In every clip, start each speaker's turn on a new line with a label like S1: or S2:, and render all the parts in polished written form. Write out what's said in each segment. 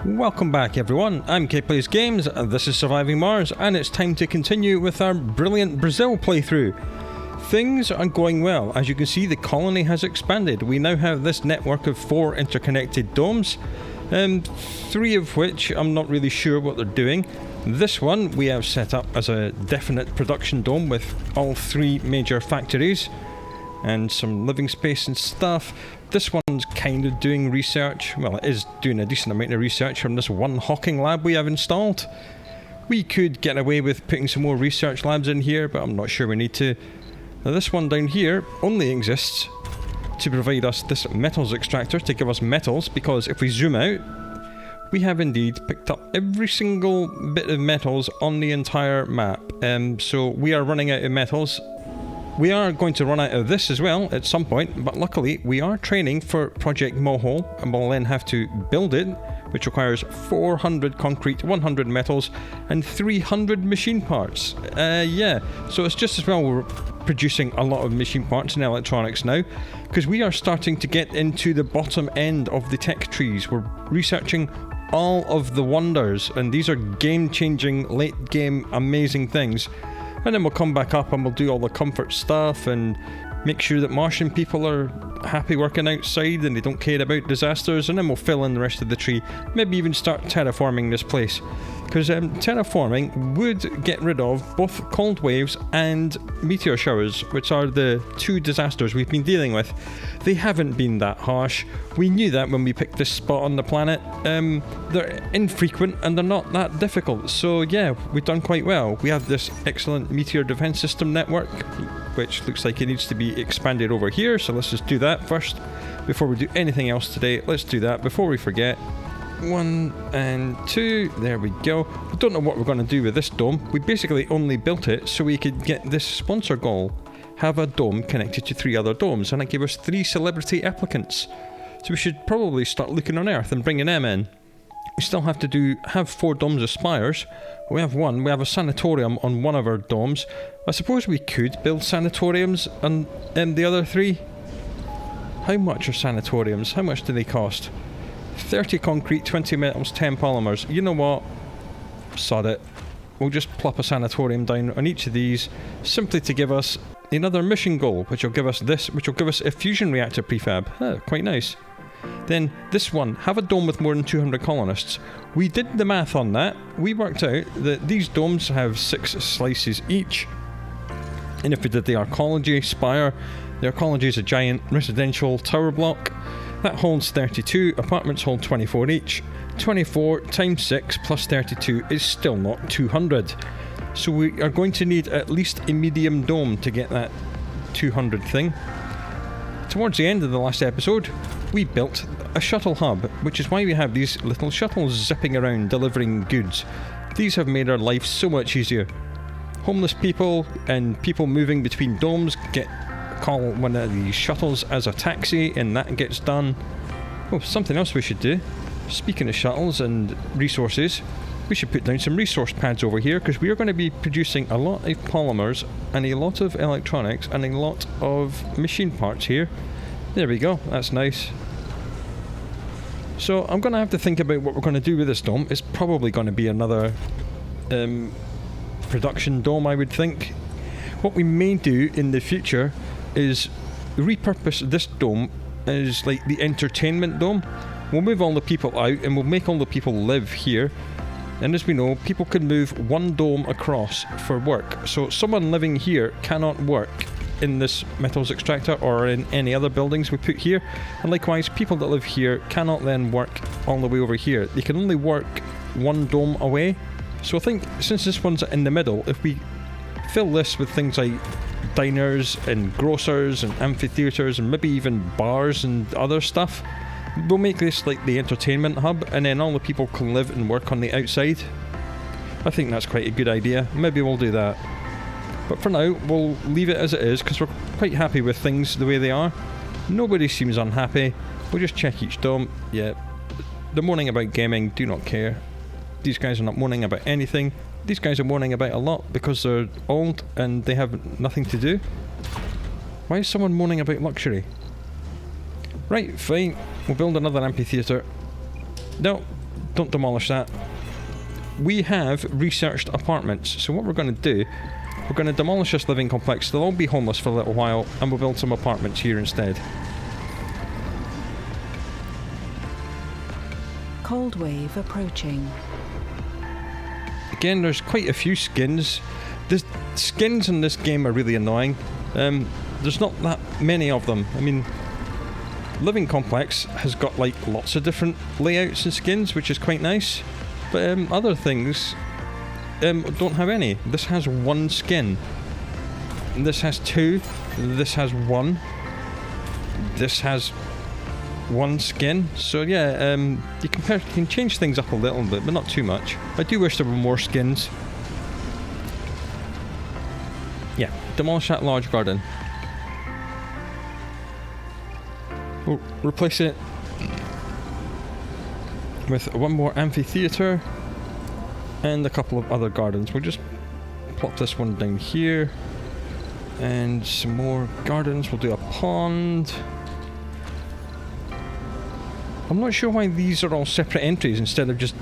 S1: Welcome back everyone, I'm K Plays Games, this is Surviving Mars, and it's time to continue with our brilliant Brazil playthrough. Things are going well. As you can see, the colony has expanded. We now have this network of 4 interconnected domes, 3 of which I'm not really sure what they're doing. This one we have set up as a definite production dome with all 3 major factories and some living space and stuff. This one's kind of doing research. Well, it is doing a decent amount of research from this one hawking lab we have installed. We could get away with putting some more research labs in here, but I'm not sure we need to. Now this one down here only exists to provide us this metals extractor to give us metals, because if we zoom out, we have indeed picked up every single bit of metals on the entire map. So we are running out of metals. We are going to run out of this as well at some point, but luckily we are training for Project Mohole, and we'll then have to build it, which requires 400 concrete, 100 metals, and 300 machine parts. Yeah, so it's just as well we're producing a lot of machine parts and electronics now, because we are starting to get into the bottom end of the tech trees. We're researching all of the wonders, and these are game-changing, late-game, amazing things. And then we'll come back up and we'll do all the comfort stuff and make sure that Martian people are happy working outside and they don't care about disasters, and then we'll fill in the rest of the tree. Maybe even start terraforming this place, because terraforming would get rid of both cold waves and meteor showers, which are the 2 disasters we've been dealing with. They haven't been that harsh. We knew that when we picked this spot on the planet. They're infrequent and they're not that difficult, so yeah, we've done quite well. We have this excellent meteor defense system network, which looks like it needs to be expanded over here, so let's just do that first before we do anything else today. Let's do that before we forget. 1 and 2, there we go. I don't know what we're going to do with this dome. We basically only built it so we could get this sponsor goal, have a dome connected to 3 other domes, and it gave us 3 celebrity applicants. So we should probably start looking on Earth and bringing them in. We still have to have 4 domes of spires. We have 1, we have a sanatorium on one of our domes. I suppose we could build sanatoriums on the other 3. How much are sanatoriums? How much do they cost? 30 concrete, 20 metals, 10 polymers. You know what? Sod it. We'll just plop a sanatorium down on each of these, simply to give us another mission goal, which will give us this, which will give us a fusion reactor prefab. Quite nice. Then this one, have a dome with more than 200 colonists. We did the math on that. We worked out that these domes have 6 slices each. And if we did the arcology spire, the arcology is a giant residential tower block. That holds 32, apartments hold 24 each. 24 times 6 plus 32 is still not 200. So we are going to need at least a medium dome to get that 200 thing. Towards the end of the last episode, we built a shuttle hub, which is why we have these little shuttles zipping around delivering goods. These have made our life so much easier. Homeless people and people moving between domes call one of these shuttles as a taxi, and that gets done. Oh, something else we should do. Speaking of shuttles and resources, we should put down some resource pads over here, because we are going to be producing a lot of polymers and a lot of electronics and a lot of machine parts here. There we go, that's nice. So I'm going to have to think about what we're going to do with this dome. It's probably going to be another production dome, I would think. What we may do in the future is repurpose this dome as like the entertainment dome. We'll move all the people out and we'll make all the people live here. And as we know, people can move 1 dome across for work. So someone living here cannot work in this metals extractor or in any other buildings we put here. And likewise, people that live here cannot then work all the way over here. They can only work 1 dome away. So I think since this one's in the middle, if we fill this with things like diners and grocers and amphitheaters and maybe even bars and other stuff, we'll make this like the entertainment hub, and then all the people can live and work on the outside. I think that's quite a good idea. Maybe we'll do that. But for now, we'll leave it as it is, because we're quite happy with things the way they are. Nobody seems unhappy. We'll just check each dome. Yeah, they're moaning about gaming, do not care. These guys are not moaning about anything. These guys are moaning about a lot because they're old and they have nothing to do. Why is someone moaning about luxury? Right, fine. We'll build another amphitheatre. No, don't demolish that. We have researched apartments, so what we're going to do, we're going to demolish this living complex. They'll all be homeless for a little while, and we'll build some apartments here instead.
S2: Cold wave approaching.
S1: Again, there's quite a few skins. The skins in this game are really annoying. There's not that many of them. I mean, Living Complex has got like lots of different layouts and skins, which is quite nice. But other things don't have any. This has one skin. This has two. This has one. This has one skin. So yeah, you can change things up a little bit, but not too much. I do wish there were more skins. Yeah, demolish that large garden. We'll replace it with one more amphitheatre and a couple of other gardens. We'll just plop this one down here and some more gardens. We'll do a pond. I'm not sure why these are all separate entries instead of just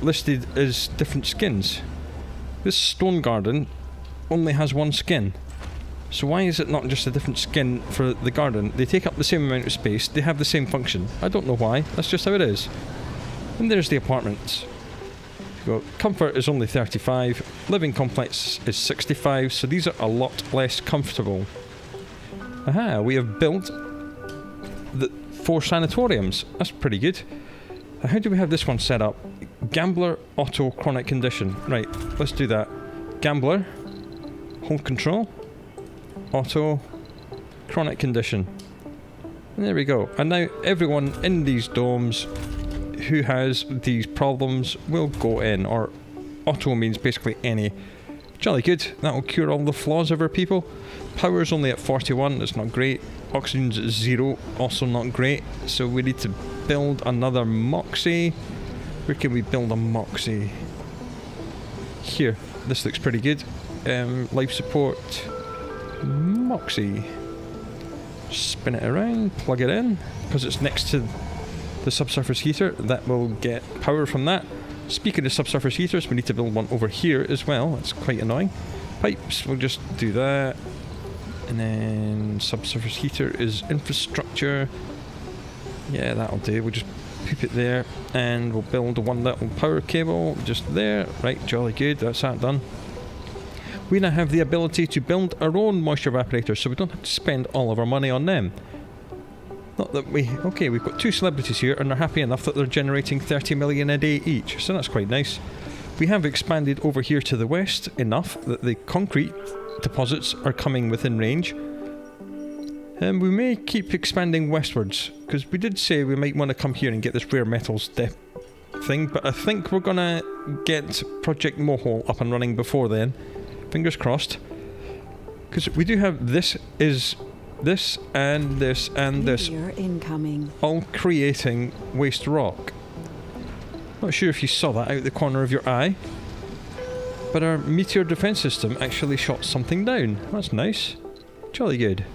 S1: listed as different skins. This stone garden only has one skin. So why is it not just a different skin for the garden? They take up the same amount of space, they have the same function. I don't know why, that's just how it is. And there's the apartments. Comfort is only 35, living complex is 65, so these are a lot less comfortable. Aha, we have built the 4 sanatoriums. That's pretty good. How do we have this one set up? Gambler, auto, chronic condition. Right, let's do that. Gambler, hold control. Auto, chronic condition. And there we go. And now everyone in these domes who has these problems will go in, or auto means basically any. Jolly good. That'll cure all the flaws of our people. Power's only at 41, that's not great. Oxygen's at 0, also not great. So we need to build another Moxie. Where can we build a Moxie? Here. This looks pretty good. Life support. Moxie. Spin it around, plug it in, because it's next to the subsurface heater. That will get power from that. Speaking of subsurface heaters, we need to build one over here as well. That's quite annoying. Pipes, we'll just do that. And then subsurface heater is infrastructure. Yeah, that'll do. We'll just poop it there, and we'll build one little power cable just there. Right, jolly good. That's that done. We now have the ability to build our own moisture evaporators, so we don't have to spend all of our money on them. Not that we... Okay, we've got 2 celebrities here, and they're happy enough that they're generating 30 million a day each, so that's quite nice. We have expanded over here to the west enough that the concrete deposits are coming within range. And we may keep expanding westwards, because we did say we might want to come here and get this rare metals thing, but I think we're going to get Project Mohole up and running before then. Fingers crossed. Because we do have this and this and this.
S2: Incoming.
S1: All creating waste rock. Not sure if you saw that out the corner of your eye. But our meteor defense system actually shot something down. That's nice. Jolly good.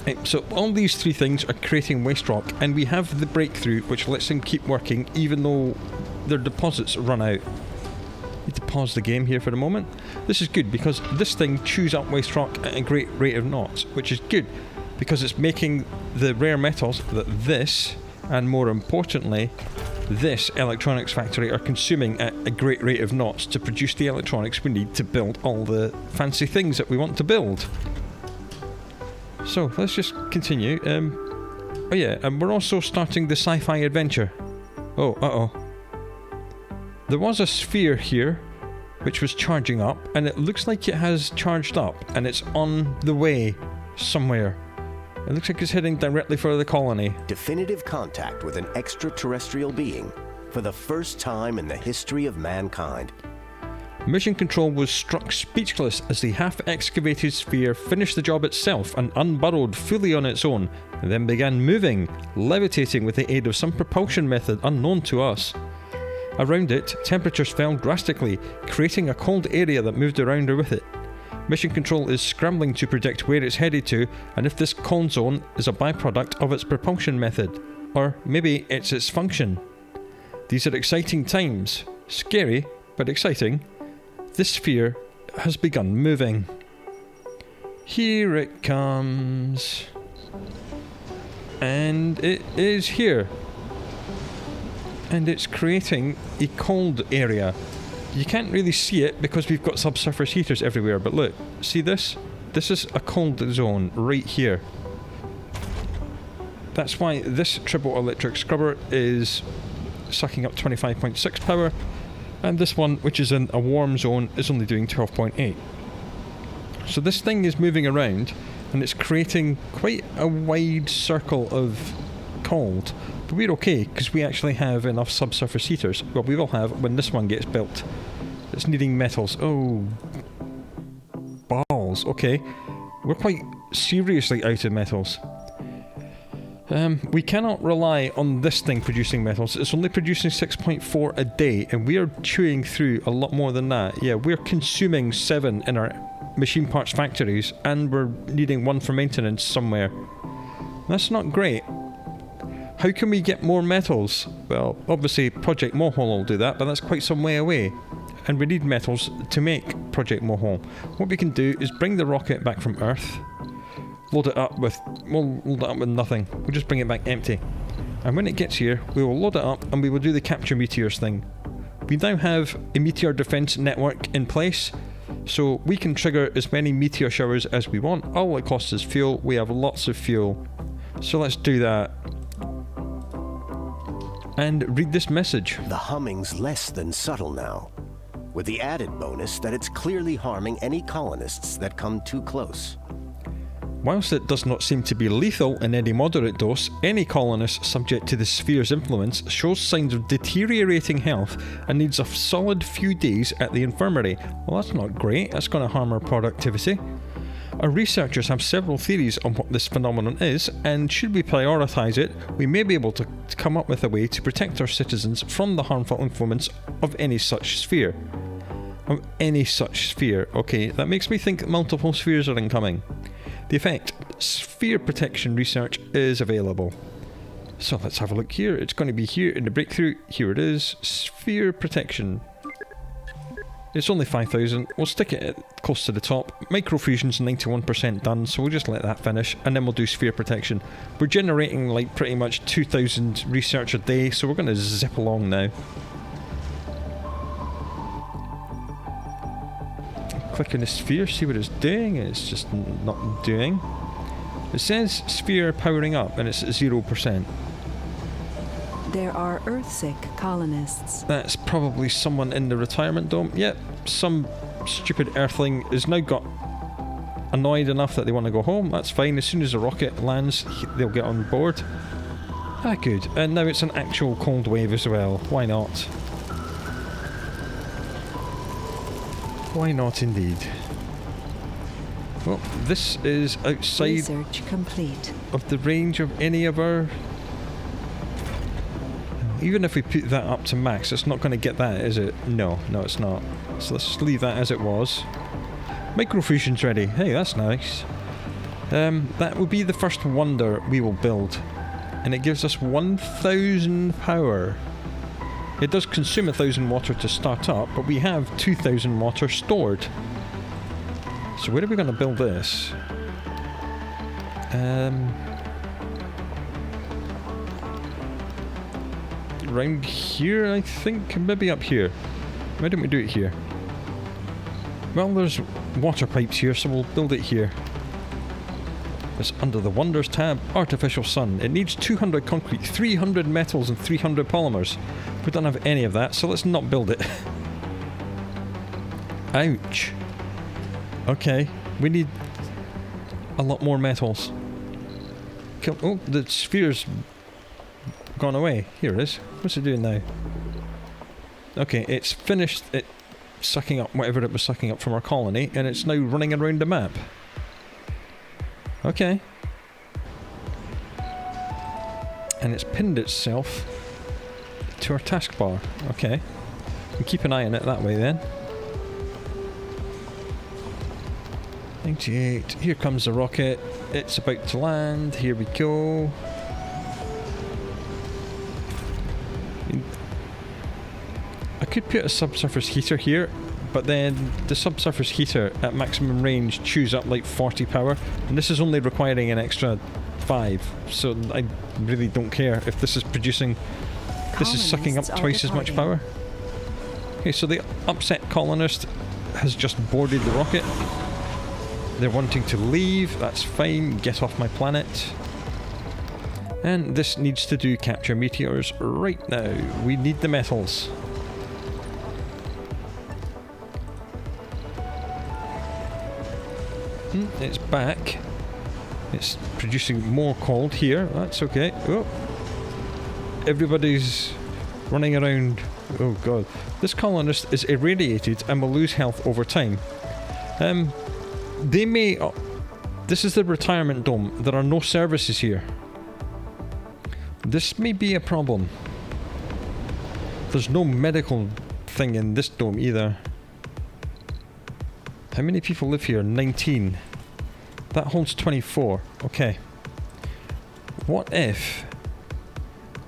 S1: Right, so all these 3 things are creating waste rock, and we have the breakthrough which lets them keep working even though their deposits run out. Need to pause the game here for a moment. This is good because this thing chews up waste rock at a great rate of knots, which is good because it's making the rare metals that this, and more importantly, this electronics factory are consuming at a great rate of knots to produce the electronics we need to build all the fancy things that we want to build. So let's just continue. Oh yeah, and we're also starting the sci-fi adventure. Oh, uh-oh. There was a sphere here, which was charging up, and it looks like it has charged up, and it's on the way somewhere. It looks like it's heading directly for the colony.
S3: Definitive contact with an extraterrestrial being for the first time in the history of mankind.
S1: Mission Control was struck speechless as the half-excavated sphere finished the job itself and unburrowed fully on its own, and then began moving, levitating with the aid of some propulsion method unknown to us. Around it, temperatures fell drastically, creating a cold area that moved around or with it. Mission Control is scrambling to predict where it's headed to, and if this cold zone is a byproduct of its propulsion method. Or maybe it's its function. These are exciting times. Scary, but exciting. This sphere has begun moving. Here it comes. And it is here. And it's creating a cold area. You can't really see it because we've got subsurface heaters everywhere, but look, see this? This is a cold zone right here. That's why this triple electric scrubber is sucking up 25.6 power, and this one, which is in a warm zone, is only doing 12.8. So this thing is moving around, and it's creating quite a wide circle of cold. But we're okay, because we actually have enough subsurface heaters. Well, we will have when this one gets built. It's needing metals. Oh, balls. Okay, we're quite seriously out of metals. We cannot rely on this thing producing metals. It's only producing 6.4 a day, and we are chewing through a lot more than that. Yeah, we're consuming 7 in our machine parts factories, and we're needing 1 for maintenance somewhere. That's not great. How can we get more metals? Well, obviously Project Mohole will do that, but that's quite some way away. And we need metals to make Project Mohole. What we can do is bring the rocket back from Earth, we'll load it up with nothing. We'll just bring it back empty. And when it gets here, we will load it up and we will do the capture meteors thing. We now have a meteor defense network in place, so we can trigger as many meteor showers as we want. All it costs is fuel. We have lots of fuel. So let's do that. And read this message.
S3: The humming's less than subtle now, with the added bonus that it's clearly harming any colonists that come too close.
S1: Whilst it does not seem to be lethal in any moderate dose, any colonist subject to the sphere's influence shows signs of deteriorating health and needs a solid few days at the infirmary. Well, that's not great. That's going to harm our productivity. Our researchers have several theories on what this phenomenon is, and should we prioritise it, we may be able to come up with a way to protect our citizens from the harmful influence of any such sphere. Okay, that makes me think multiple spheres are incoming. The effect, sphere protection research is available. So let's have a look here. It's going to be here in the breakthrough. Here it is, sphere protection. It's only 5,000. We'll stick it close to the top. Microfusion's 91% done, so we'll just let that finish, and then we'll do sphere protection. We're generating like pretty much 2,000 research a day, so we're going to zip along now. Click on the sphere, see what it's doing, and it's just not doing. It says sphere powering up, and it's at 0%.
S2: There are Earth-sick colonists.
S1: That's probably someone in the retirement dome. Yep, some stupid earthling has now got annoyed enough that they want to go home. That's fine. As soon as the rocket lands, they'll get on board. Ah, good. And now it's an actual cold wave as well. Why not? Why not indeed? Well, this is outside
S2: Research complete.
S1: of the range of any of our... Even if we put that up to max, it's not going to get that, is it? No, it's not. So let's just leave that as it was. Microfusion's ready. Hey, that's nice. That will be the first wonder we will build. And it gives us 1,000 power. It does consume 1,000 water to start up, but we have 2,000 water stored. So where are we going to build this? Around here, I think. Maybe up here. Why don't we do it here? Well, there's water pipes here, so we'll build it here. It's under the Wonders tab, Artificial Sun. It needs 200 concrete, 300 metals and 300 polymers. We don't have any of that, so let's not build it. Ouch. Okay, we need a lot more metals. Oh, the sphere's gone away. Here it is. What's it doing now? Okay, it's finished it sucking up whatever it was sucking up from our colony, and it's now running around the map. Okay. And it's pinned itself to our taskbar. Okay. We'll keep an eye on it that way then. 98. Here comes the rocket. It's about to land. Here we go. I could put a subsurface heater here, but then the subsurface heater at maximum range chews up like 40 power, and this is only requiring an extra 5, so I really don't care if this is producing... This is sucking up twice as much power. Okay, so the upset colonist has just boarded the rocket. They're wanting to leave, that's fine, get off my planet. And this needs to do capture meteors right now. We need the metals. It's back. It's producing more cold here, that's okay. Oh. Everybody's running around. Oh god. This colonist is irradiated and will lose health over time. They may... this is the retirement dome. There are no services here. This may be a problem. There's no medical thing in this dome either. How many people live here? 19. That holds 24. Okay. What if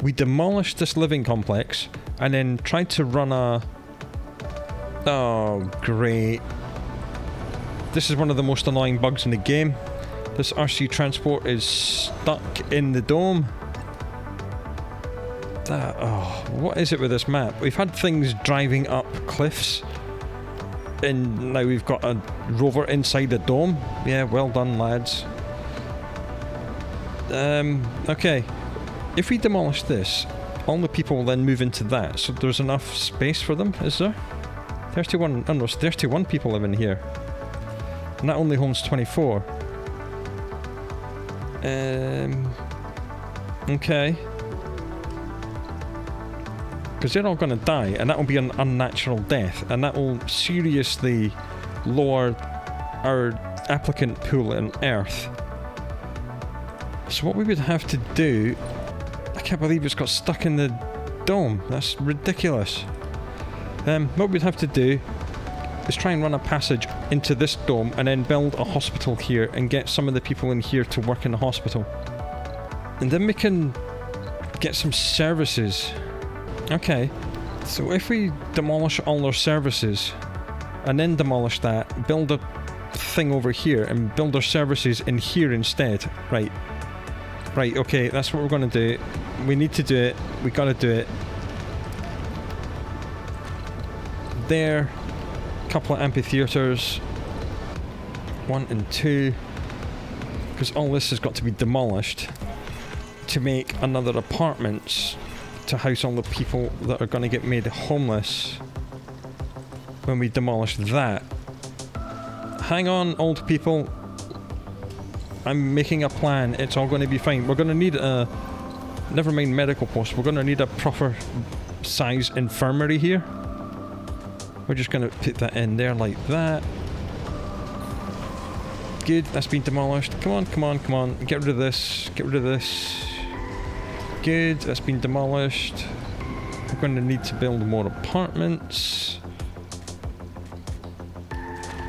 S1: we demolished this living complex and then tried to run a... Oh, great. This is one of the most annoying bugs in the game. This RC transport is stuck in the dome. What is it with this map? We've had things driving up cliffs, and now we've got a rover inside a dome. Yeah, well done, lads. Okay. If we demolish this, all the people will then move into that, so there's enough space for them, is there? 31, oh no, there's 31 people living here. And that only holds 24. Okay. Because they're all going to die, and that will be an unnatural death, and that will seriously lower our applicant pool on Earth. So what we would have to do... I can't believe it's got stuck in the dome. That's ridiculous. What we'd have to do is try and run a passage into this dome and then build a hospital here and get some of the people in here to work in the hospital. And then we can get some services. Okay, so if we demolish all our services and then demolish that, build a thing over here and build our services in here instead. Right, okay, that's what we're going to do. We need to do it. We got to do it. There, a couple of amphitheaters, 1 and 2, because all this has got to be demolished to make another apartments to house all the people that are going to get made homeless when we demolish that. Hang on, old people. I'm making a plan. It's all going to be fine. We're going to need a... Never mind medical post. We're going to need a proper size infirmary here. We're just going to put that in there like that. Good. That's been demolished. Come on, come on, come on. Get rid of this. Get rid of this. Good. That's been demolished. We're going to need to build more apartments.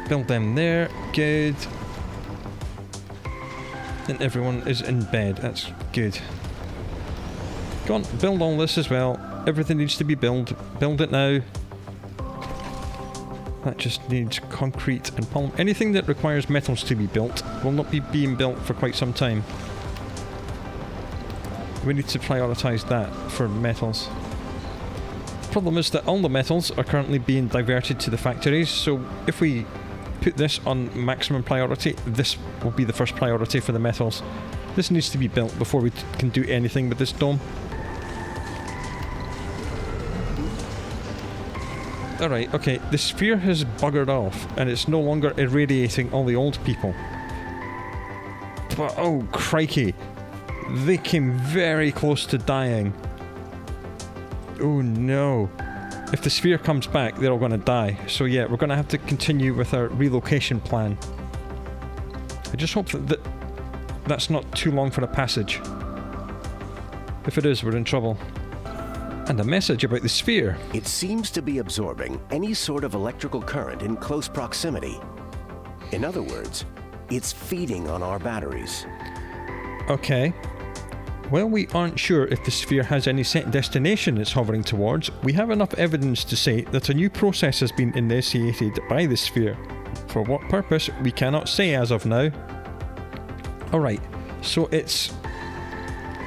S1: Build them there. Good. And everyone is in bed. That's good. Go on, build all this as well. Everything needs to be built. Build it now. That just needs concrete and polymer. Anything that requires metals to be built will not be being built for quite some time. We need to prioritise that for metals. The problem is that all the metals are currently being diverted to the factories, so if we put this on maximum priority, this will be the first priority for the metals. This needs to be built before we can do anything with this dome. Alright, okay, the sphere has buggered off and it's no longer irradiating all the old people. But oh crikey, they came very close to dying. Oh no. If the sphere comes back, they're all going to die. So yeah, we're going to have to continue with our relocation plan. I just hope that that's not too long for a passage. If it is, we're in trouble. And a message about the sphere.
S3: It seems to be absorbing any sort of electrical current in close proximity. In other words, it's feeding on our batteries.
S1: Okay. While we aren't sure if the sphere has any set destination it's hovering towards, we have enough evidence to say that a new process has been initiated by the sphere. For what purpose, we cannot say as of now. Alright, so it's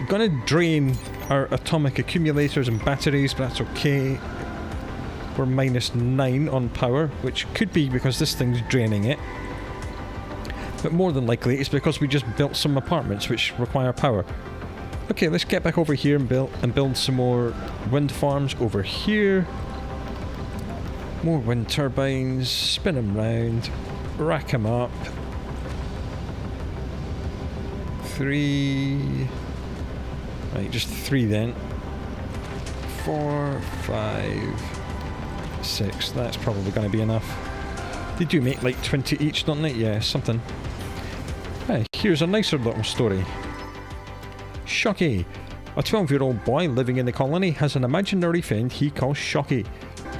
S1: gonna drain our atomic accumulators and batteries, but that's okay. We're -9 on power, which could be because this thing's draining it. But more than likely, it's because we just built some apartments which require power. Okay, let's get back over here and build some more wind farms over here. More wind turbines, spin them round, rack them up. 3... Right, just 3 then. 4, 5, 6, that's probably going to be enough. They do make like 20 each, don't they? Yeah, something. Hey, here's a nicer little story. Shocky. A 12-year-old boy living in the colony has an imaginary friend he calls Shocky.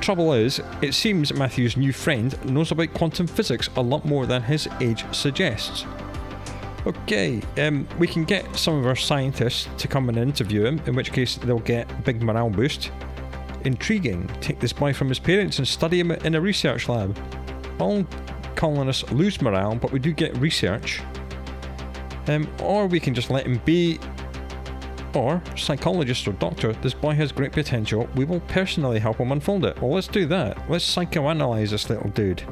S1: Trouble is, it seems Matthew's new friend knows about quantum physics a lot more than his age suggests. Okay, we can get some of our scientists to come and interview him, in which case they'll get a big morale boost. Intriguing. Take this boy from his parents and study him in a research lab. All colonists lose morale, but we do get research. Or we can just let him be. Or, psychologist or doctor, this boy has great potential, we will personally help him unfold it. Well, let's do that. Let's psychoanalyze this little dude.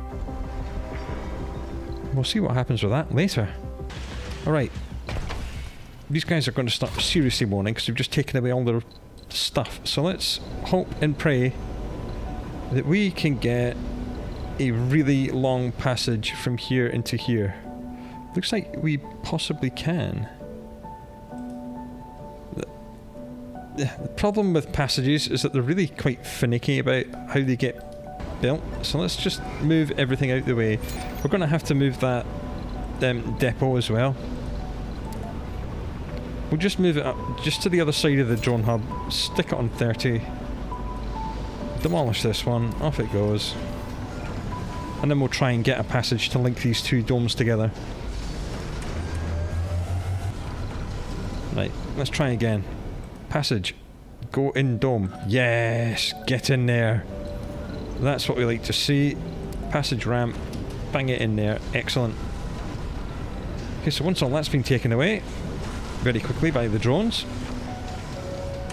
S1: We'll see what happens with that later. Alright. These guys are going to start seriously mourning because they've just taken away all their stuff. So let's hope and pray that we can get a really long passage from here into here. Looks like we possibly can. The problem with passages is that they're really quite finicky about how they get built. So let's just move everything out the way. We're going to have to move that depot as well. We'll just move it up just to the other side of the drone hub. Stick it on 30. Demolish this one. Off it goes. And then we'll try and get a passage to link these two domes together. Right, let's try again. Passage. Go in dome. Yes! Get in there. That's what we like to see. Passage ramp. Bang it in there. Excellent. Okay, so once all that's been taken away very quickly by the drones,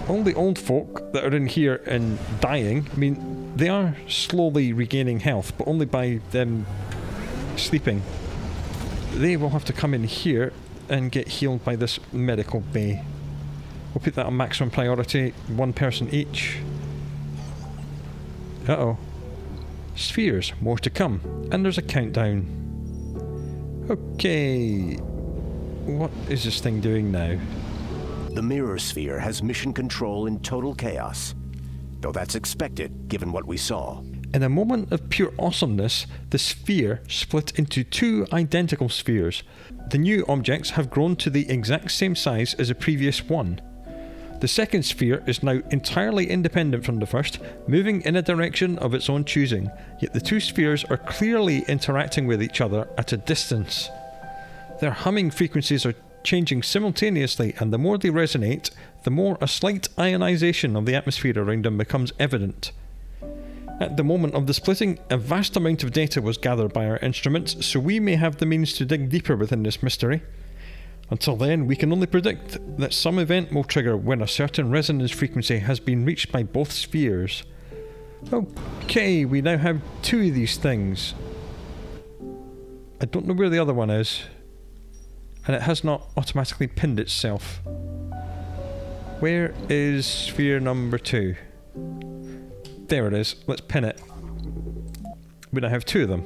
S1: all the old folk that are in here and dying, I mean, they are slowly regaining health, but only by them sleeping. They will have to come in here and get healed by this medical bay. We'll put that on maximum priority, 1 person each. Uh-oh. Spheres, more to come. And there's a countdown. Okay. What is this thing doing now?
S3: The mirror sphere has mission control in total chaos, though that's expected given what we saw.
S1: In a moment of pure awesomeness, the sphere split into 2 identical spheres. The new objects have grown to the exact same size as the previous one. The second sphere is now entirely independent from the first, moving in a direction of its own choosing, yet the 2 spheres are clearly interacting with each other at a distance. Their humming frequencies are changing simultaneously, and the more they resonate, the more a slight ionization of the atmosphere around them becomes evident. At the moment of the splitting, a vast amount of data was gathered by our instruments, so we may have the means to dig deeper within this mystery. Until then, we can only predict that some event will trigger when a certain resonance frequency has been reached by both spheres. Okay, we now have 2 of these things. I don't know where the other one is, and it has not automatically pinned itself. Where is sphere number 2? There it is. Let's pin it. We now have 2 of them.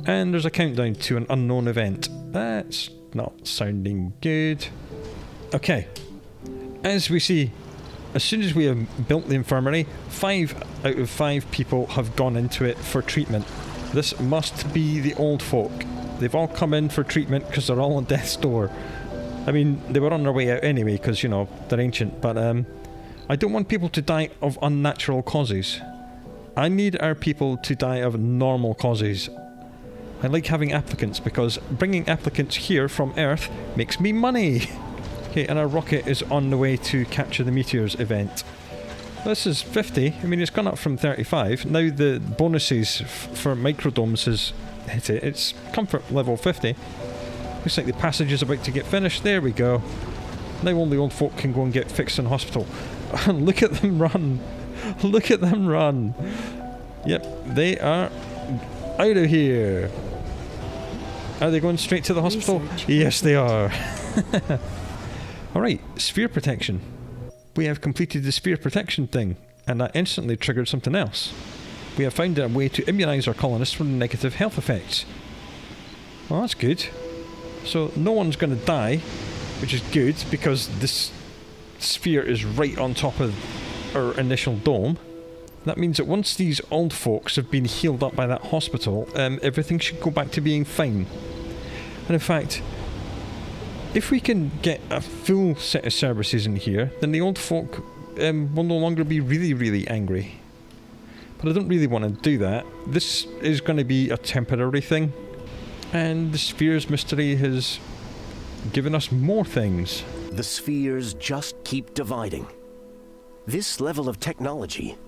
S1: And there's a countdown to an unknown event. That's not sounding good. Okay. As we see, as soon as we have built the infirmary, 5 out of 5 people have gone into it for treatment. This must be the old folk. They've all come in for treatment because they're all on death's door. I mean, they were on their way out anyway because, you know, they're ancient, but I don't want people to die of unnatural causes. I need our people to die of normal causes. I like having applicants because bringing applicants here from Earth makes me money. Okay, and our rocket is on the way to capture the Meteors event. This is 50. I mean, it's gone up from 35. Now the bonuses for microdomes has hit it. It's comfort level 50. Looks like the passage is about to get finished. There we go. Now all the old folk can go and get fixed in hospital. And look at them run. Look at them run. Yep, they are out of here. Are they going straight to the hospital?
S2: Research.
S1: Yes, they are. Alright, sphere protection. We have completed the sphere protection thing, and that instantly triggered something else. We have found a way to immunise our colonists from negative health effects. Well, that's good. So no one's going to die, which is good, because this sphere is right on top of our initial dome. That means that once these old folks have been healed up by that hospital, everything should go back to being fine. And in fact, if we can get a full set of services in here, then the old folk will no longer be really, really angry. But I don't really want to do that. This is going to be a temporary thing. And the sphere's mystery has given us more things.
S3: The spheres just keep dividing. This level of technology,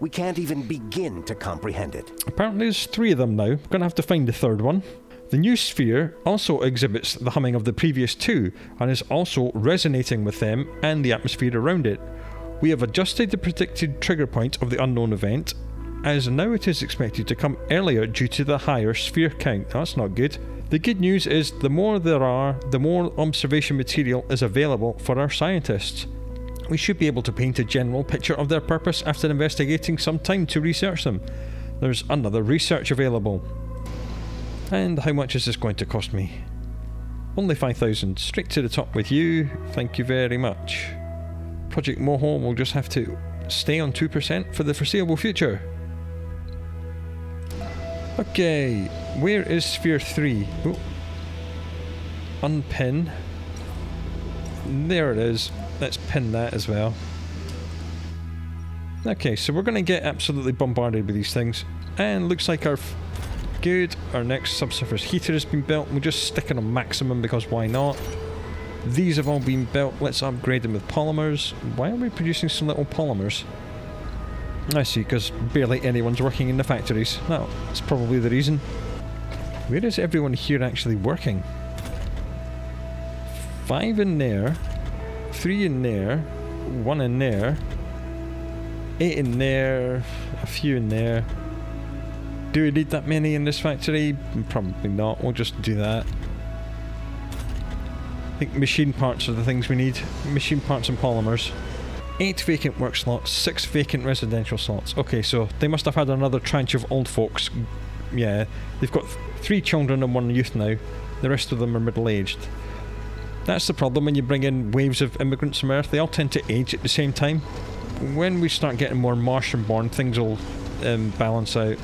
S3: we can't even begin to comprehend it.
S1: Apparently there's 3 of them now. We're going to have to find the 3rd one. The new sphere also exhibits the humming of the previous 2 and is also resonating with them and the atmosphere around it. We have adjusted the predicted trigger point of the unknown event, as now it is expected to come earlier due to the higher sphere count. That's not good. The good news is the more there are, the more observation material is available for our scientists. We should be able to paint a general picture of their purpose after investigating some time to research them. There's another research available. And how much is this going to cost me? Only 5,000. Straight to the top with you. Thank you very much. Project Moho will just have to stay on 2% for the foreseeable future. Okay, where is Sphere 3? Oh. Unpin. There it is. Let's pin that as well. Okay, so we're going to get absolutely bombarded with these things. And looks like our... Good. Our next subsurface heater has been built. We'll just stick it on maximum because why not? These have all been built. Let's upgrade them with polymers. Why are we producing so little polymers? I see, because barely anyone's working in the factories. No, that's probably the reason. Where is everyone here actually working? 5 in there. 3 in there. 1 in there. 8 in there. A few in there. Do we need that many in this factory? Probably not. We'll just do that. I think machine parts are the things we need. Machine parts and polymers. 8 vacant work slots, 6 vacant residential slots. Okay, so they must have had another tranche of old folks. Yeah, they've got 3 children and 1 youth now. The rest of them are middle-aged. That's the problem when you bring in waves of immigrants from Earth. They all tend to age at the same time. When we start getting more Martian-born, things will balance out.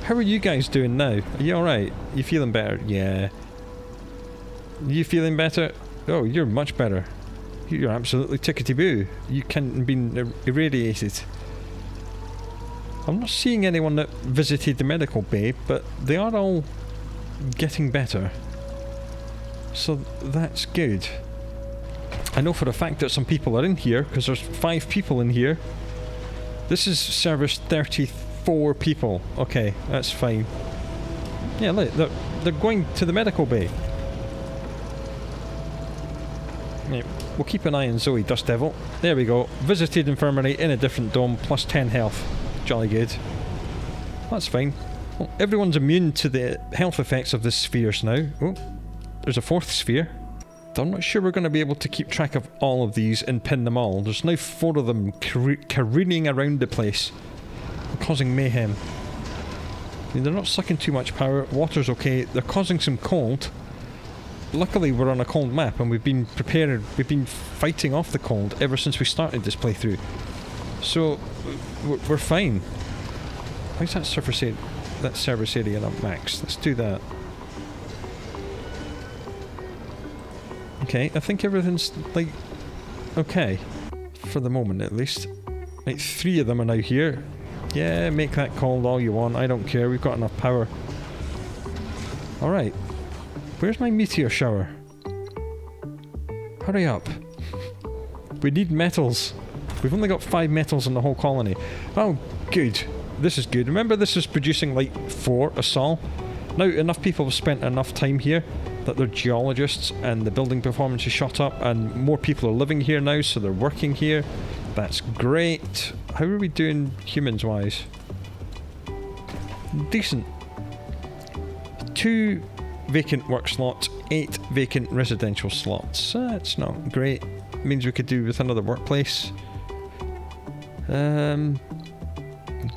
S1: How are you guys doing now? Are you alright? You feeling better? Yeah. You feeling better? Oh, you're much better. You're absolutely tickety-boo. You can't been irradiated. I'm not seeing anyone that visited the medical bay, but they are all getting better. So that's good. I know for a fact that some people are in here, because there's 5 people in here. This is service 34 people. Okay, that's fine. Yeah, look, they're going to the medical bay. Yeah, we'll keep an eye on Zoe, Dust Devil. There we go. Visited infirmary in a different dome, plus 10 health. Jolly good. That's fine. Well, everyone's immune to the health effects of the spheres now. Oh, there's a 4th sphere. I'm not sure we're going to be able to keep track of all of these and pin them all. There's now 4 of them careening around the place, causing mayhem. I mean, they're not sucking too much power. Water's okay. They're causing some cold. Luckily, we're on a cold map, and we've been prepared. We've been fighting off the cold ever since we started this playthrough. So we're fine. Why's that service area not max? Let's do that. Okay, I think everything's like okay for the moment, at least. Like 3 of them are now here. Yeah, make that call all you want. I don't care. We've got enough power. All right. Where's my meteor shower? Hurry up. We need metals. We've only got 5 metals in the whole colony. Oh, good. This is good. Remember, this is producing like 4 a sol. Now, enough people have spent enough time here that they're geologists and the building performance is shot up and more people are living here now, so they're working here. That's great. How are we doing humans-wise? Decent. 2 vacant work slots, 8 vacant residential slots. That's not great. Means we could do with another workplace.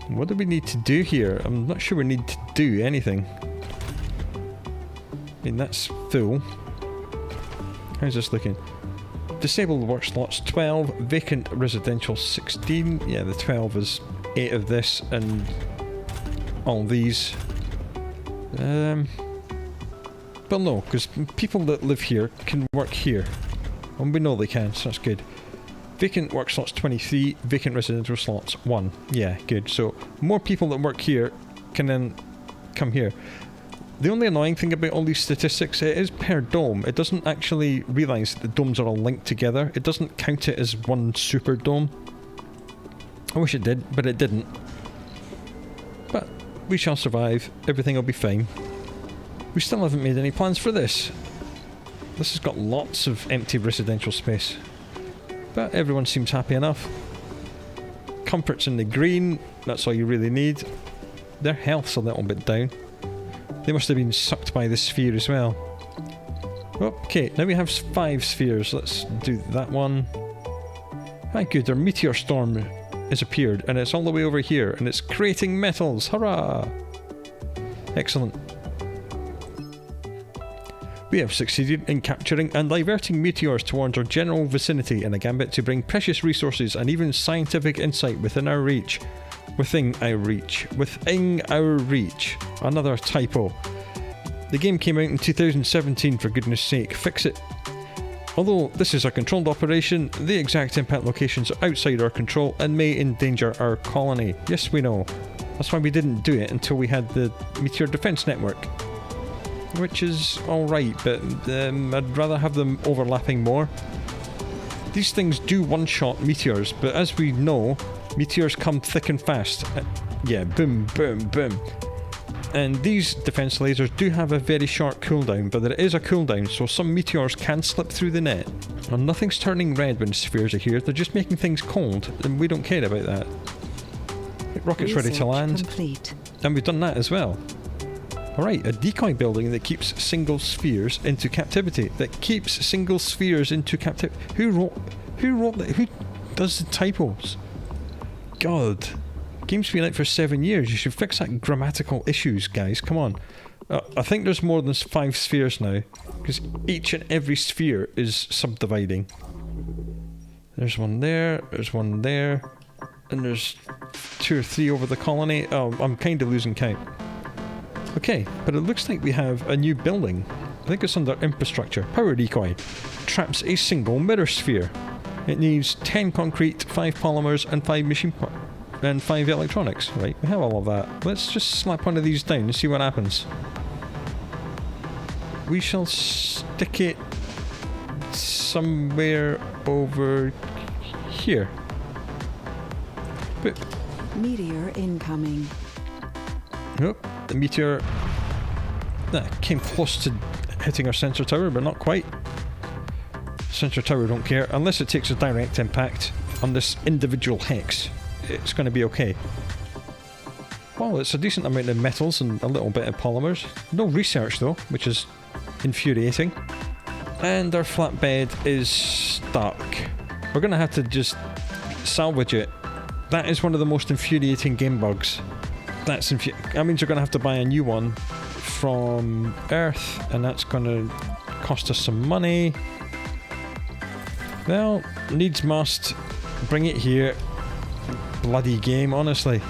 S1: What do we need to do here? I'm not sure we need to do anything. I mean, that's full. How's this looking? Disabled work slots 12, vacant residential 16. Yeah, the 12 is 8 of this and all these. Well, no, because people that live here can work here. And we know they can, so that's good. Vacant work slots 23, vacant residential slots 1. Yeah, good. So more people that work here can then come here. The only annoying thing about all these statistics, it is per dome. It doesn't actually realise that the domes are all linked together. It doesn't count it as one super dome. I wish it did, but it didn't. But we shall survive. Everything will be fine. We still haven't made any plans for this. This has got lots of empty residential space. But everyone seems happy enough. Comfort's in the green. That's all you really need. Their health's a little bit down. They must have been sucked by the sphere as well. Okay, now we have 5 spheres. Let's do that one. Ah, good. Our meteor storm has appeared, and it's all the way over here, and it's creating metals. Hurrah! Excellent. We have succeeded in capturing and diverting meteors towards our general vicinity in a gambit to bring precious resources and even scientific insight within our reach. Within our reach. Within our reach. Another typo. The game came out in 2017, for goodness sake. Fix it. Although this is a controlled operation, the exact impact locations are outside our control and may endanger our colony. Yes, we know. That's why we didn't do it until we had the Meteor Defense Network. Which is alright, but I'd rather have them overlapping more. These things do one-shot meteors, but as we know, meteors come thick and fast. Yeah, boom, boom, boom. And these defense lasers do have a very short cooldown, but there is a cooldown, so some meteors can slip through the net. And nothing's turning red when spheres are here, they're just making things cold, and we don't care about that. Rocket's ready to land.
S2: Complete.
S1: And we've done that as well. Alright, a decoy building that keeps single spheres into captivity. That keeps single spheres into captivity. Who wrote that? Who does the typos? God. Game's been out for 7 years. You should fix that grammatical issues, guys. Come on. I think there's more than 5 spheres now. Because each and every sphere is subdividing. There's one there. There's one there. And there's 2 or 3 over the colony. Oh, I'm kind of losing count. Okay, but it looks like we have a new building. I think it's under infrastructure. Power decoy. Traps a single mirror sphere. It needs 10 concrete, 5 polymers, and 5 machine parts. And 5 electronics. Right, we have all of that. Let's just slap one of these down and see what happens. We shall stick it somewhere over here. But
S2: Meteor incoming.
S1: nope, the meteor that came close to hitting our sensor tower, but not quite. Sensor tower don't care unless it takes a direct impact on this individual hex. It's going to be okay. Well, it's a decent amount of metals and a little bit of polymers. No research though, which is infuriating. And our flatbed is stuck. We're going to have to just salvage it. That is one of the most infuriating game bugs. That means you're going to have to buy a new one from Earth, and that's going to cost us some money. Well, needs must. Bring it here. Bloody game, honestly.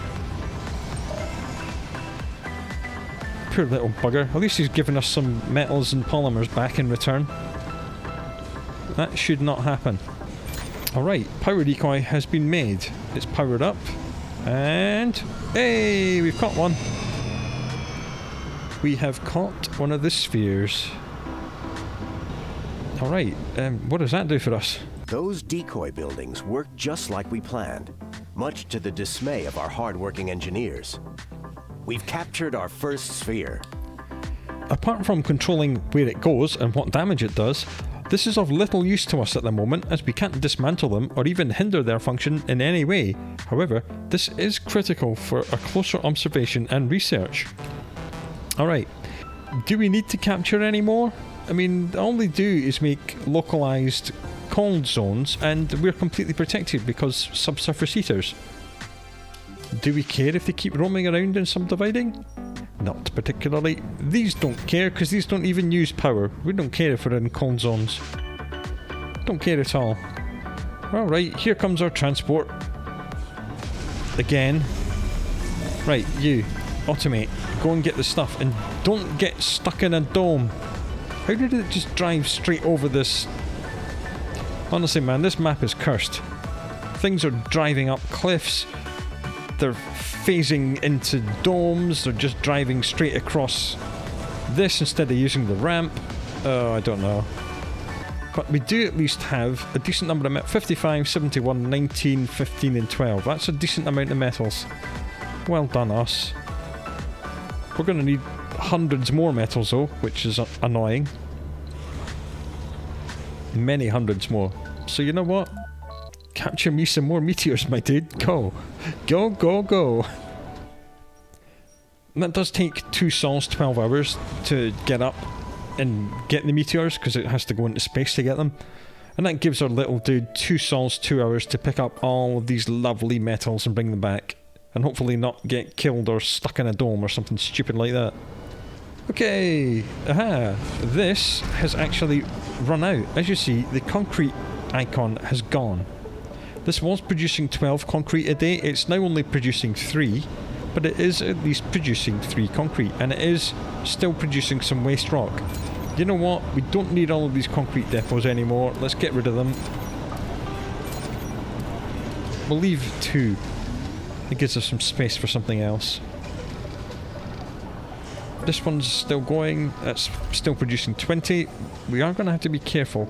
S1: Poor little bugger. At least he's given us some metals and polymers back in return. That should not happen. Alright, power decoy has been made. It's powered up. And... hey! We've caught one. We have caught one of the spheres. Alright, what does that do for us?
S3: Those decoy buildings work just like we planned, much to the dismay of our hard-working engineers. We've captured our first sphere.
S1: Apart from controlling where it goes and what damage it does, this is of little use to us at the moment, as we can't dismantle them or even hinder their function in any way. However, this is critical for a closer observation and research. Alright, do we need to capture any more? I mean, all they do is make localized cold zones, and we're completely protected because subsurface heaters. Do we care if they keep roaming around and subdividing? Not particularly. These don't care, because these don't even use power. We don't care if we're in cold zones. Don't care at all. Alright, here comes our transport. Again. Right, you. Automate. Go and get the stuff, and don't get stuck in a dome. How did it just drive straight over this? Honestly, man, this map is cursed. Things are driving up cliffs. They're phasing into domes. They're just driving straight across this instead of using the ramp. Oh, I don't know. But we do at least have a decent number of metals. 55, 71, 19, 15 and 12. That's a decent amount of metals. Well done, us. We're going to need hundreds more metals though, which is annoying. Many hundreds more. So you know what? Capture me some more meteors, my dude. Go. Go, go, go. And that does take 2 sols 12 hours to get up and get the meteors, because it has to go into space to get them. And that gives our little dude 2 sols 2 hours to pick up all of these lovely metals and bring them back. And hopefully not get killed or stuck in a dome or something stupid like that. Okay, aha, this has actually run out. As you see, the concrete icon has gone. This was producing 12 concrete a day, it's now only producing 3, but it is at least producing 3 concrete, and it is still producing some waste rock. You know what, we don't need all of these concrete depots anymore, let's get rid of them. We'll leave 2, it gives us some space for something else. This one's still going, that's still producing 20. We are going to have to be careful.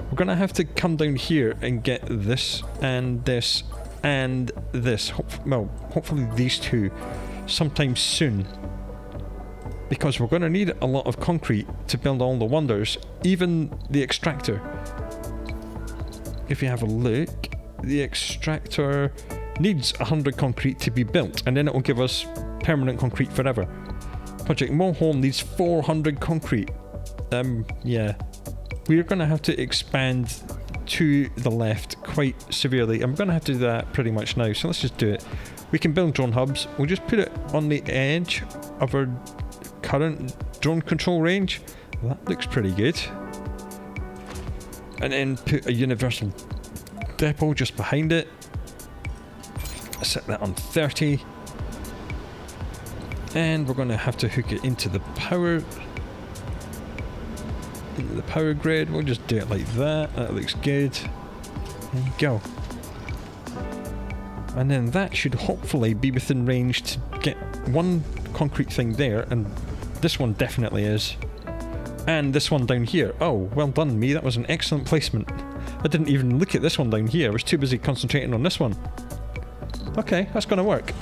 S1: We're going to have to come down here and get this and this and this. Well, hopefully these 2 sometime soon. Because we're going to need a lot of concrete to build all the wonders, even the extractor. If you have a look, the extractor needs 100 concrete to be built, and then it will give us permanent concrete forever. Project Mohole needs 400 concrete. Yeah. We're going to have to expand to the left quite severely. I'm going to have to do that pretty much now, so let's just do it. We can build drone hubs. We'll just put it on the edge of our current drone control range. That looks pretty good. And then put a universal depot just behind it. Set that on 30. And we're going to have to hook it into the power grid. We'll just do it like that. That looks good. There you go. And then that should hopefully be within range to get one concrete thing there, and this one definitely is. And this one down here. Oh, well done me. That was an excellent placement. I didn't even look at this one down here. I was too busy concentrating on this one. Okay, that's going to work.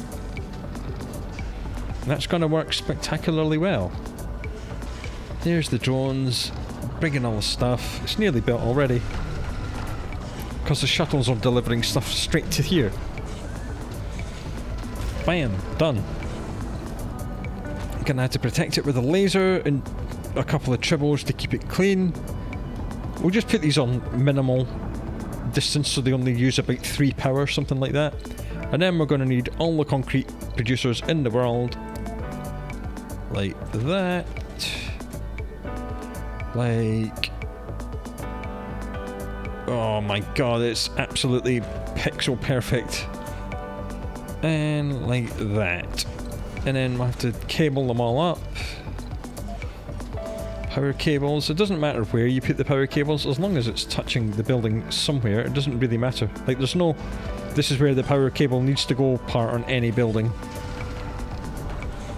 S1: That's going to work spectacularly well. There's the drones, bringing all the stuff. It's nearly built already, because the shuttles are delivering stuff straight to here. Bam, done. Gonna have to protect it with a laser and a couple of tribbles to keep it clean. We'll just put these on minimal distance so they only use about 3 power, something like that. And then we're going to need all the concrete producers in the world. Like that. Like... oh my god, it's absolutely pixel perfect. And like that. And then we'll have to cable them all up. Power cables. It doesn't matter where you put the power cables, as long as it's touching the building somewhere, it doesn't really matter. Like, there's no... this is where the power cable needs to go part on any building.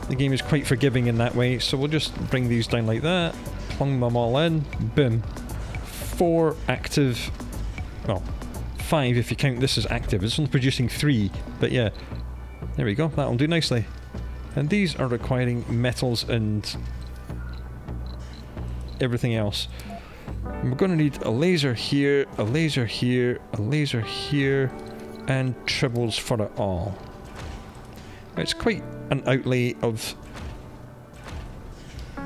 S1: The game is quite forgiving in that way, so we'll just bring these down like that. Plung them all in. Boom. 4 active... Well, 5 if you count this as active. It's only producing 3. But yeah. There we go. That'll do nicely. And these are requiring metals and everything else. And we're going to need a laser here, a laser here, a laser here, and tribbles for it all. It's quite an outlay of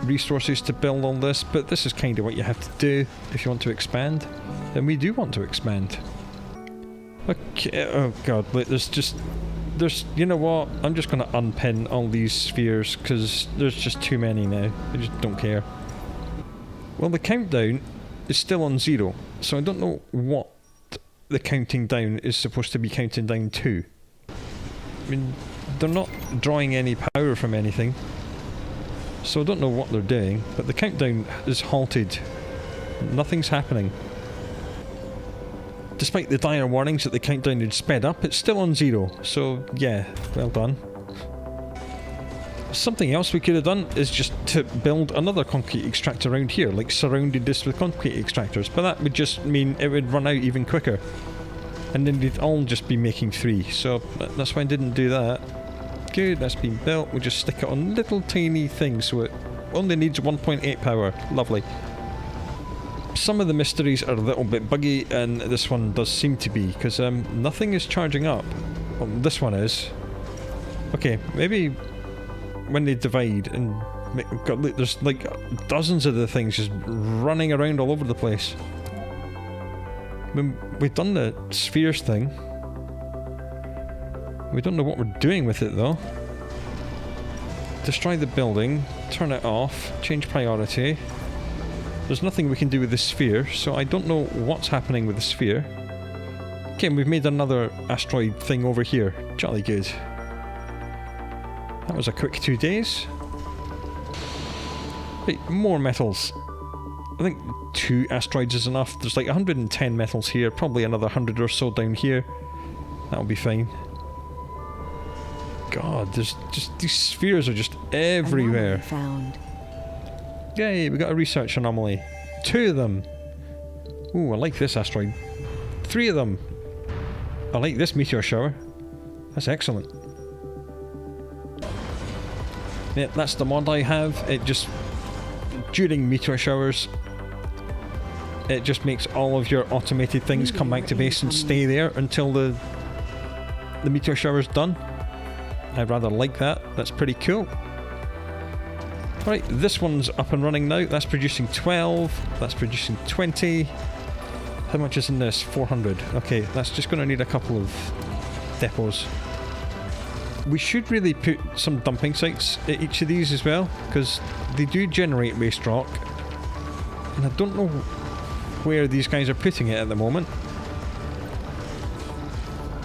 S1: resources to build all this, but this is kind of what you have to do if you want to expand. And we do want to expand. Okay, oh god, wait, there's, you know what, I'm just going to unpin all these spheres, because there's just too many now. I just don't care. Well, the countdown is still on 0, so I don't know what the counting down is supposed to be counting down to. I mean, they're not drawing any power from anything, so I don't know what they're doing, but the countdown is halted. Nothing's happening. Despite the dire warnings that the countdown had sped up, it's still on 0, so yeah, well done. Something else we could have done is just to build another concrete extractor around here, like surrounded this with concrete extractors, but that would just mean it would run out even quicker. And then they'd all just be making 3, so that's why I didn't do that. Good, that's been built. We'll just stick it on little tiny things so it only needs 1.8 power. Lovely. Some of the mysteries are a little bit buggy, and this one does seem to be, because nothing is charging up. Well, this one is. Okay, maybe when they divide and God, look, there's like dozens of the things just running around all over the place. When we've done the spheres thing, we don't know what we're doing with it though. Destroy the building, turn it off, change priority. There's nothing we can do with the sphere, so I don't know what's happening with the sphere. Okay, and we've made another asteroid thing over here. Jolly good. That was a quick 2 days. Right, more metals. I think 2 asteroids is enough. There's like 110 metals here, probably another 100 or so down here. That'll be fine. God, there's just, these spheres are just everywhere.
S2: Found.
S1: Yay, we got a research anomaly. 2 of them. Ooh, I like this asteroid. 3 of them. I like this meteor shower. That's excellent. Yeah, that's the mod I have. It just, during meteor showers, it just makes all of your automated things come back to base and stay there until the meteor shower's done. I rather like that. That's pretty cool. Right, this one's up and running now. That's producing 12. That's producing 20. How much is in this? 400. Okay, that's just going to need a couple of depots. We should really put some dumping sites at each of these as well, because they do generate waste rock. And I don't know where these guys are putting it at the moment.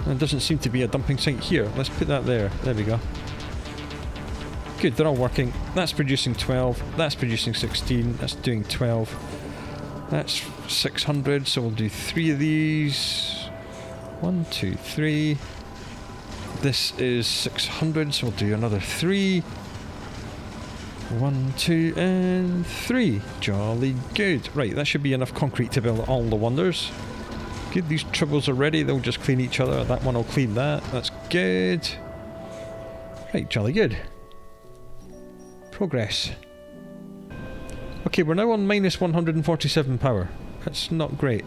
S1: There doesn't seem to be a dumping site here. Let's put that there. There we go. Good, they're all working. That's producing 12. That's producing 16. That's doing 12. That's 600, so we'll do 3 of these. 1, 2, 3. This is 600, so we'll do another 3. 1, 2, and 3. Jolly good. Right, that should be enough concrete to build all the wonders. Good, these tribbles are ready. They'll just clean each other. That one will clean that. That's good. Right, jolly good. Progress. Okay, we're now on minus 147 power. That's not great.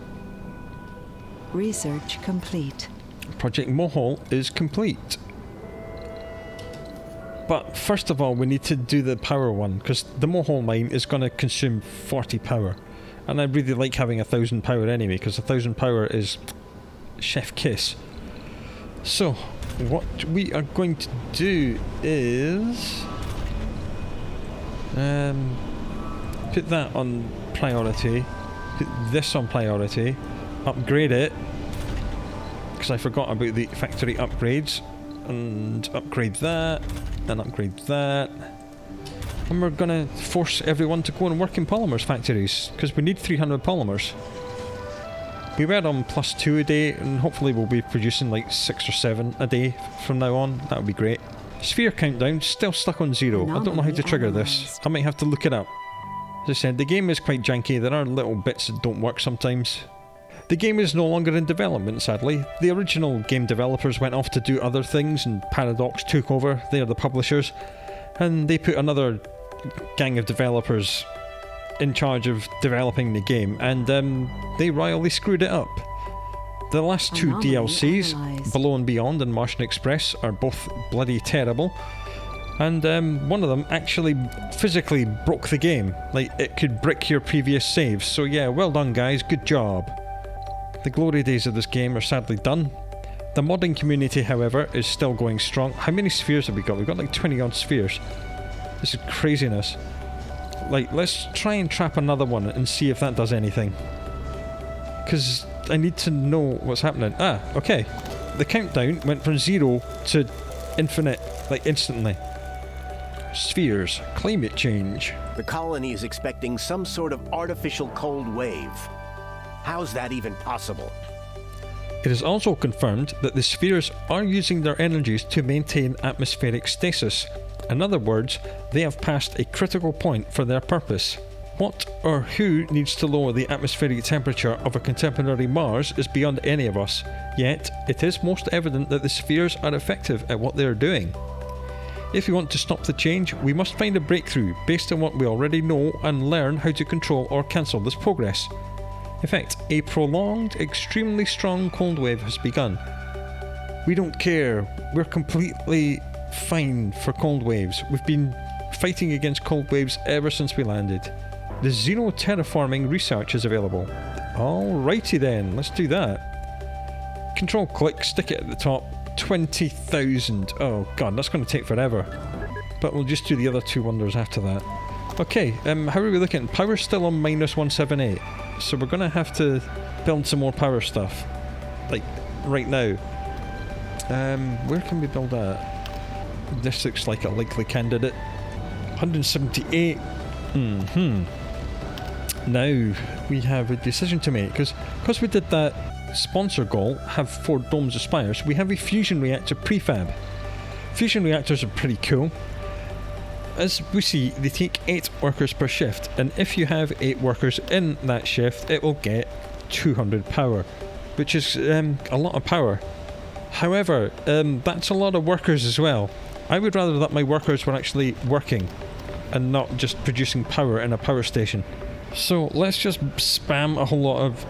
S2: Research complete.
S1: Project Mohole is complete. But first of all, we need to do the power one, because the Mohole mine is going to consume 40 power. And I really like having 1000 power anyway, because 1000 power is chef kiss. So, what we are going to do is put that on priority, put this on priority, upgrade it, because I forgot about the factory upgrades, and upgrade that, and upgrade that. And we're gonna force everyone to go and work in polymers factories, because we need 300 polymers. We were on +2 a day, and hopefully we'll be producing like 6 or 7 a day from now on. That would be great. Sphere countdown still stuck on 0. I don't know how to trigger this. I might have to look it up. As I said, the game is quite janky. There are little bits that don't work sometimes. The game is no longer in development, sadly. The original game developers went off to do other things and Paradox took over. They are the publishers. And they put another gang of developers in charge of developing the game, and they royally screwed it up. The last two DLCs,
S2: analysed.
S1: Below and Beyond and Martian Express, are both bloody terrible. And one of them actually physically broke the game. Like, it could brick your previous saves. So yeah, well done guys, good job. The glory days of this game are sadly done. The modding community, however, is still going strong. How many spheres have we got? We've got like 20 odd spheres. This is craziness. Like, let's try and trap another one and see if that does anything. Because I need to know what's happening. Ah, okay. The countdown went from 0 to infinite, like instantly. Spheres. Climate change.
S3: The colony is expecting some sort of artificial cold wave. How's that even possible?
S1: It is also confirmed that the spheres are using their energies to maintain atmospheric stasis. In other words, they have passed a critical point for their purpose. What or who needs to lower the atmospheric temperature of a contemporary Mars is beyond any of us, yet it is most evident that the spheres are effective at what they are doing. If we want to stop the change, we must find a breakthrough based on what we already know and learn how to control or cancel this progress. In fact, a prolonged, extremely strong cold wave has begun. We don't care. We're completely fine for cold waves. We've been fighting against cold waves ever since we landed. The xenoterraforming research is available. Alrighty then, let's do that. Control click, stick it at the top. 20,000. Oh god, that's going to take forever. But we'll just do the other two wonders after that. Okay, how are we looking? Power's still on -178. So we're going to have to build some more power stuff. Like, right now. Where can we build that? This looks like a likely candidate. 178. Now we have a decision to make, because we did that sponsor goal, have 4 domes of spires, we have a fusion reactor prefab. Fusion reactors are pretty cool. As we see, they take 8 workers per shift, and if you have 8 workers in that shift, it will get 200 power, which is a lot of power. However, that's a lot of workers as well. I would rather that my workers were actually working and not just producing power in a power station. So let's just spam a whole lot of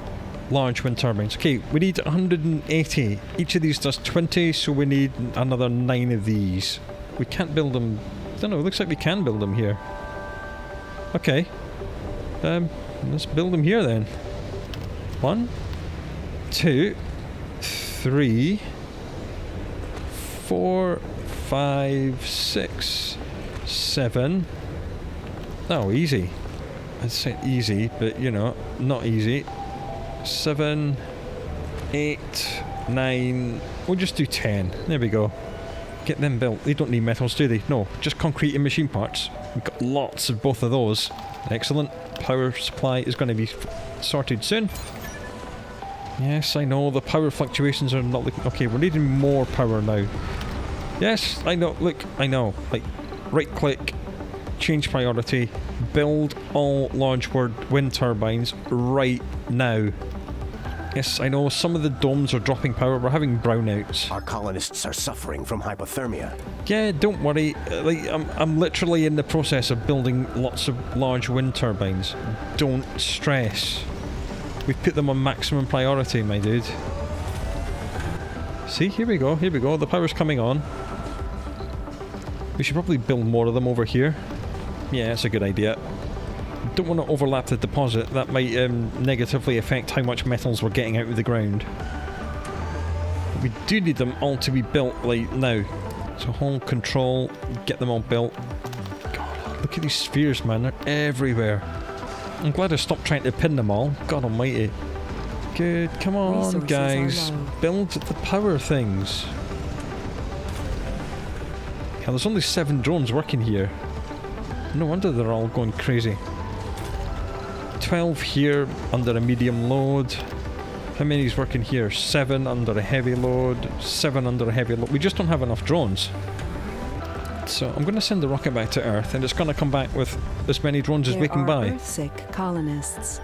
S1: large wind turbines. Okay, we need 180. Each of these does 20, so we need another 9 of these. We can't build them. I don't know, it looks like we can build them here. Okay. Let's build them here then. 1, 2, 3, 4, 5, 6, 7. Oh, easy. I'd say easy, but you know, not easy. 7, 8, 9. We'll just do 10. There we go. Get them built. They don't need metals, do they? No, just concrete and machine parts. We've got lots of both of those. Excellent. Power supply is going to be sorted soon. Yes, I know, the power fluctuations are not looking... Okay, we're needing more power now. Yes, I know, look, I know. Like, right click, change priority, build all large wind turbines right now. Yes, I know, some of the domes are dropping power, we're having brownouts.
S3: Our colonists are suffering from hypothermia.
S1: Yeah, don't worry, like, I'm literally in the process of building lots of large wind turbines. Don't stress. We've put them on maximum priority, my dude. See, here we go, the power's coming on. We should probably build more of them over here. Yeah, that's a good idea. Don't want to overlap the deposit, that might negatively affect how much metals we're getting out of the ground. But we do need them all to be built, like, now. So hold control, get them all built. God, look at these spheres, man, they're everywhere. I'm glad I stopped trying to pin them all. God almighty. Good, come on
S2: Resources
S1: guys. Build the power things. Yeah, there's only 7 drones working here. No wonder they're all going crazy. 12 here under a medium load. How many is working here? 7 under a heavy load. 7 under a heavy load. We just don't have enough drones So I'm going to send the rocket back to Earth, and it's going to come back with as many drones as we can buy.
S2: There are Earthsick colonists.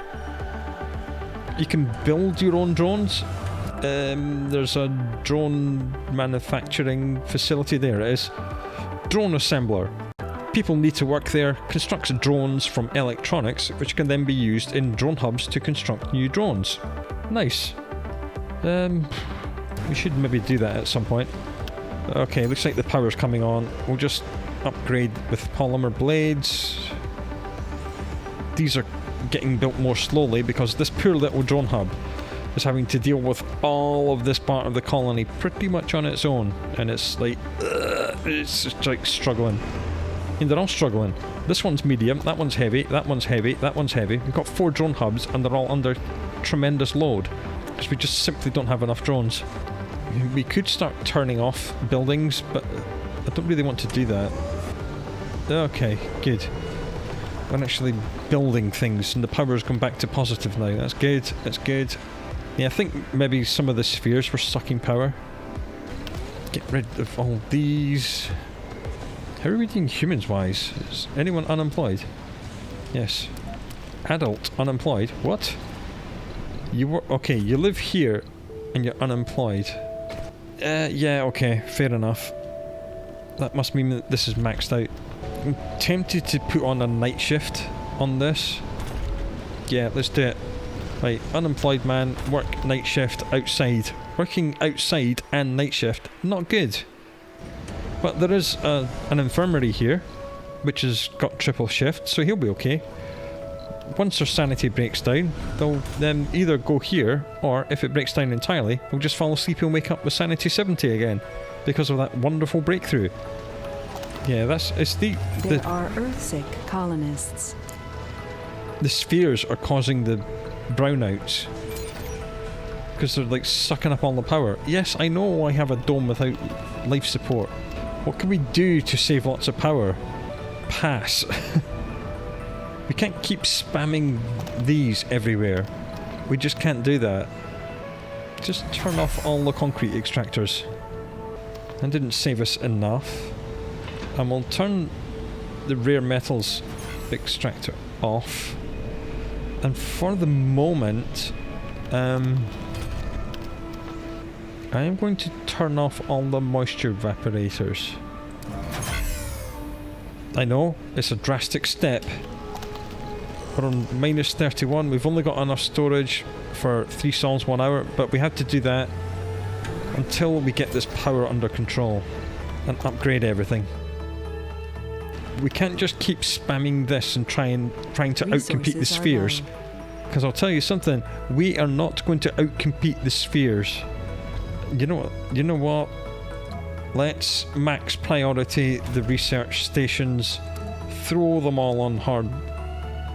S1: You can build your own drones. There's a drone manufacturing facility there. It is. Drone assembler. People need to work there, constructs drones from electronics, which can then be used in drone hubs to construct new drones. Nice. We should maybe do that at some point. Okay, looks like the power's coming on. We'll just upgrade with polymer blades. These are getting built more slowly because this poor little drone hub is having to deal with all of this part of the colony pretty much on its own, and it's like it's just like struggling. And they're all struggling. This one's medium, that one's heavy, that one's heavy, that one's heavy. We've got 4 drone hubs and they're all under tremendous load because we just simply don't have enough drones. We could start turning off buildings, but I don't really want to do that. Okay, good. We're actually building things and the power's gone back to positive now. That's good, that's good. Yeah, I think maybe some of the spheres were sucking power. Get rid of all these. How are we doing humans-wise? Is anyone unemployed? Yes. Adult unemployed. What? You were okay. You live here, and you're unemployed. Yeah. Okay. Fair enough. That must mean that this is maxed out. I'm tempted to put on a night shift on this. Yeah, let's do it. Right, unemployed man, work night shift outside. Working outside and night shift, not good. But there is an infirmary here, which has got triple shift, so he'll be okay. Once their sanity breaks down, they'll then either go here, or if it breaks down entirely, they'll just fall asleep and wake up with sanity 70 again, because of that wonderful breakthrough. Yeah, it's
S2: There are Earthsick colonists.
S1: The spheres are causing the brownouts. Because they're like sucking up all the power. Yes, I know I have a dome without life support. What can we do to save lots of power? Pass. We can't keep spamming these everywhere. We just can't do that. Just turn off all the concrete extractors. That didn't save us enough. And we'll turn the rare metals extractor off. And for the moment, I am going to turn off all the moisture evaporators. I know, it's a drastic step. We're on minus 31. We've only got enough storage for 3 sols 1 hour, but we have to do that until we get this power under control and upgrade everything. We can't just keep spamming this and trying to outcompete the spheres. Because I'll tell you something, we are not going to outcompete the spheres. You know what? Let's max priority the research stations, throw them all on hard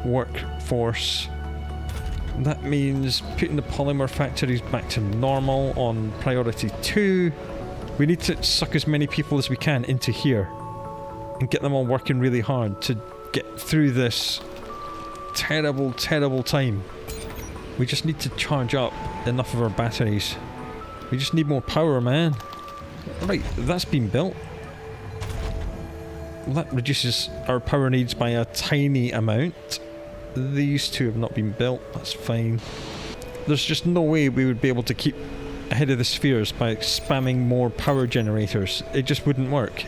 S1: workforce. That means putting the polymer factories back to normal on priority 2. We need to suck as many people as we can into here and get them all working really hard to get through this terrible, terrible time. We just need to charge up enough of our batteries. We just need more power, man. Right, that's been built. Well, that reduces our power needs by a tiny amount. These 2 have not been built, that's fine. There's just no way we would be able to keep ahead of the spheres by spamming more power generators. It just wouldn't work.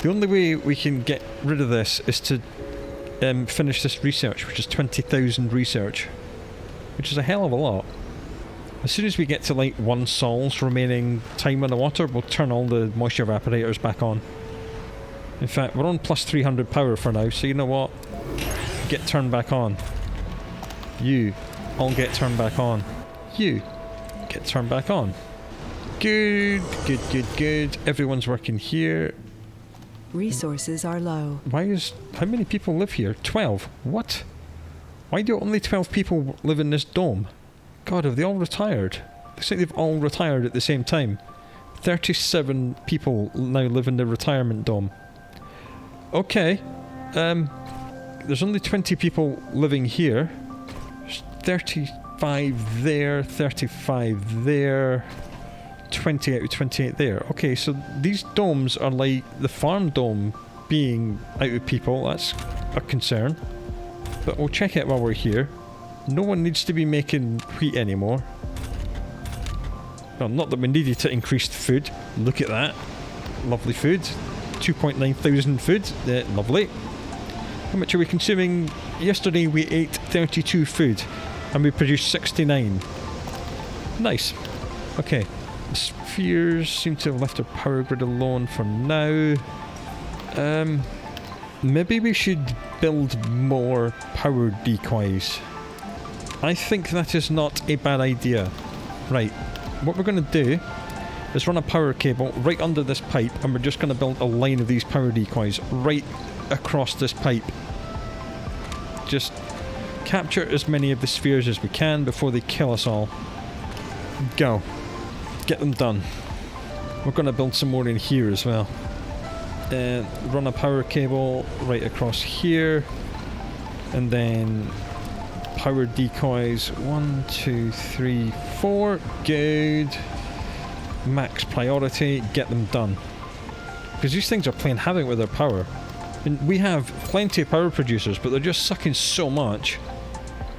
S1: The only way we can get rid of this is to finish this research, which is 20,000 research, which is a hell of a lot. As soon as we get to like 1 sol's remaining time on the water, we'll turn all the moisture evaporators back on. In fact, we're on plus 300 power for now, so you know what? Get turned back on. You all get turned back on. You get turned back on. Good, good, good, good. Everyone's working here.
S2: Resources are low.
S1: How many people live here? 12. What? Why do only 12 people live in this dome? God, have they all retired? Looks like they've all retired at the same time. 37 people now live in the retirement dome. Okay. There's only 20 people living here. There's 35 there, 35 there, 20 out of 28 there. Okay, so these domes are like the farm dome being out of people. That's a concern. But we'll check it while we're here. No one needs to be making wheat anymore. Well, not that we needed to increase the food. Look at that. Lovely food. 2.9 thousand food. Lovely. How much are we consuming? Yesterday we ate 32 food and we produced 69. Nice. Okay. The spheres seem to have left our power grid alone for now. Maybe we should build more power decoys. I think that is not a bad idea. Right. What we're going to do is run a power cable right under this pipe, and we're just going to build a line of these power decoys right across this pipe. Just capture as many of the spheres as we can before they kill us all. Go. Get them done. We're going to build some more in here as well. Run a power cable right across here, and then power decoys 1, 2, 3, 4. Good. Max priority. Get them done. Because these things are playing havoc with their power. And we have plenty of power producers, but they're just sucking so much.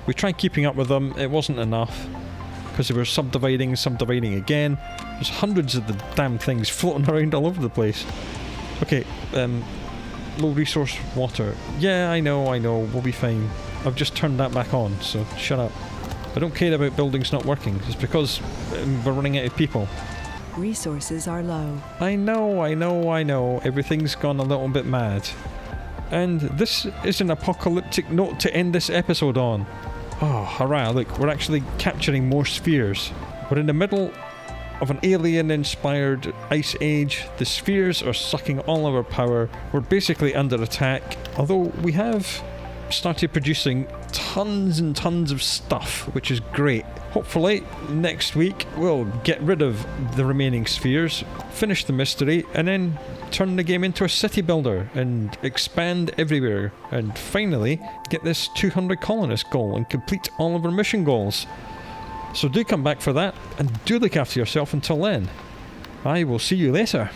S1: We tried keeping up with them. It wasn't enough. Because they were subdividing again. There's hundreds of the damn things floating around all over the place. Okay, low resource water. Yeah, I know, we'll be fine. I've just turned that back on, so shut up. I don't care about buildings not working. It's because we're running out of people.
S2: Resources are low.
S1: I know. Everything's gone a little bit mad. And this is an apocalyptic note to end this episode on. Oh, hurrah, look, we're actually capturing more spheres. We're in the middle of an alien-inspired ice age. The spheres are sucking all of our power. We're basically under attack, although we have started producing tons and tons of stuff, which is great. Hopefully next week we'll get rid of the remaining spheres, finish the mystery, and then turn the game into a city builder and expand everywhere, and finally get this 200 colonist goal and complete all of our mission goals. So do come back for that, and do look after yourself until then. I will see you later.